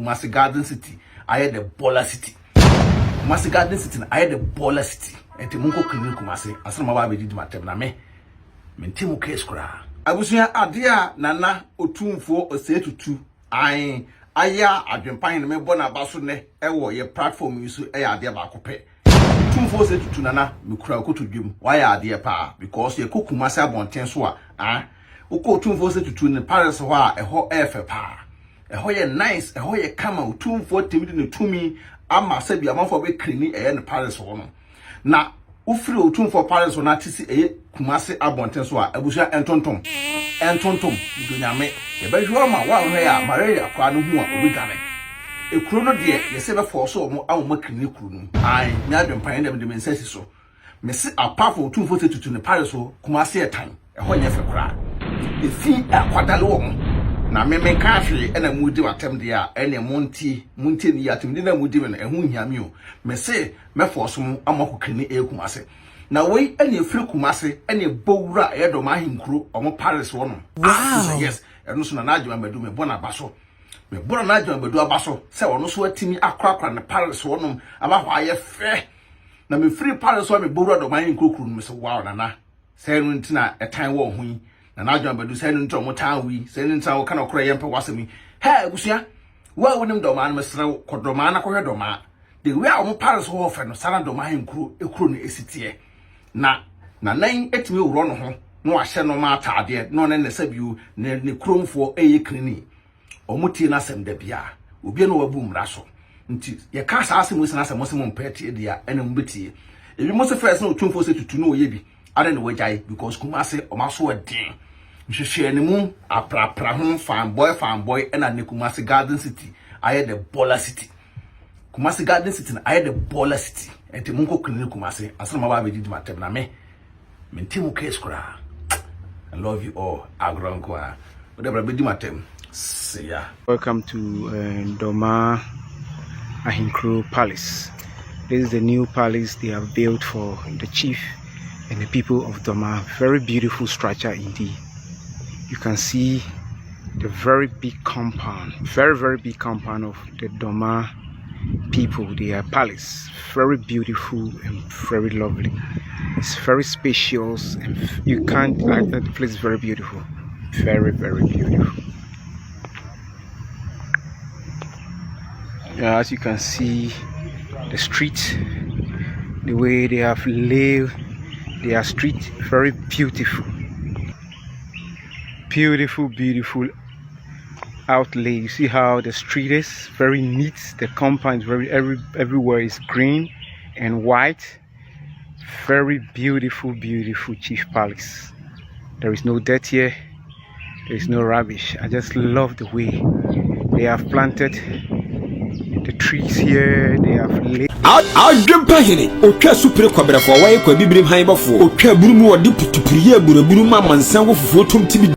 Kumasi Garden City. I had the baller city. Kumasi Garden City. I had the baller city. And Timunko Clinic Kumasi. As some of our did my term. Mentimu case kura. I was here adia nana Otumfuor say to two. Aya Adwenepahene me bona baso ne ewo ye platform use e ade ba kope. Otumfuor say to two nana me kura ko to dwem. Why ade pa because ye kokumase abonten so a uko Otumfuor say to two ne Paris ho a eho efe pa. Eho ye nice, eho ye kama Otumfuor timidi ne tumi ama se bia manfo be krini e ne Paris ho no. Na ufiri Otumfuor Paris ho na tisi e kumase abonten so a abusha entontom dunyame ye be hwo ma wa hwe a malaria kwa no hu a obigane ekuro no de ye se be force omo awoma krini kuro no ai me Adwenepahene dem de mensasi so me se apart from Otumfuor tutu ne Paris ho kumase etan ho nye fe kura efi akwadale wo na me ka hwe na mudi watem de a ene monti ni yatem de na mudi me na ehu hiame o me se me force mo amako krini kumase na we ene free Kumase ene bowura e Dormaahene nkuro omo Paris wo no yes eno so na adwuma madu me bona baso me bona na adwuma madu abaso se ono so atimi akrakra na Paris wo no aba ho aye fe na me free Paris wo me bowura Dormaahene nkuro kuro me se wow na se no ntina etan wo ho yi na adwuma madu se no nto mo tan wi se no ntan wo kana okra yempe wasemi ha ebusia wa wonim Dormaahene mesre ko Dormaahene ko hwe Dormaahene de we a omo Paris wo fe no sara Dormaahene nkuro ekuro no esitie na nan etimi wuro no ho no ahye no ma ataade no ne sabiu ne kromfo eye klini omutie na asem da bia obi no wabu mra so nti ye ka sa asem wosina asem mosem mpete dia ene mbetie ebi mo se first na Otumfuor se tutu no oye bi ade no wajai because Kumase o maso adin nhwehwe ne mu aprapra ho fanboy ena ne Kumasi Garden City aye the baller city Kumasi Garden City na aye the baller city enti munko Clinic Kumase asana ma ba be didi matem na me mentimu case kura. I love you all agronko a whatever be didi matem see ya. Welcome to Dormaahene Palace. This is the new palace they have built for the chief and the people of Dormaahene. Very beautiful structure indeed. You can see the very big compound, very big compound of the Dormaahene people, their palace. Very beautiful and very lovely. It's very spacious and you can't, the place is very beautiful. Very beautiful. As you can see, the street, the way they have laid their street, very beautiful. Beautiful outlay. You see how the street is very neat. The compound is everywhere is green and white. Very beautiful chief palace. There is no dirt here, there is no rubbish. I just love the way they have planted the trees here. They have laid Adwenepahene otwa supre kwabrafo wa ye kwa bibrim han bafo otwa burumu wodi putupriye buraburu ma mansan wo fufuo tom tibi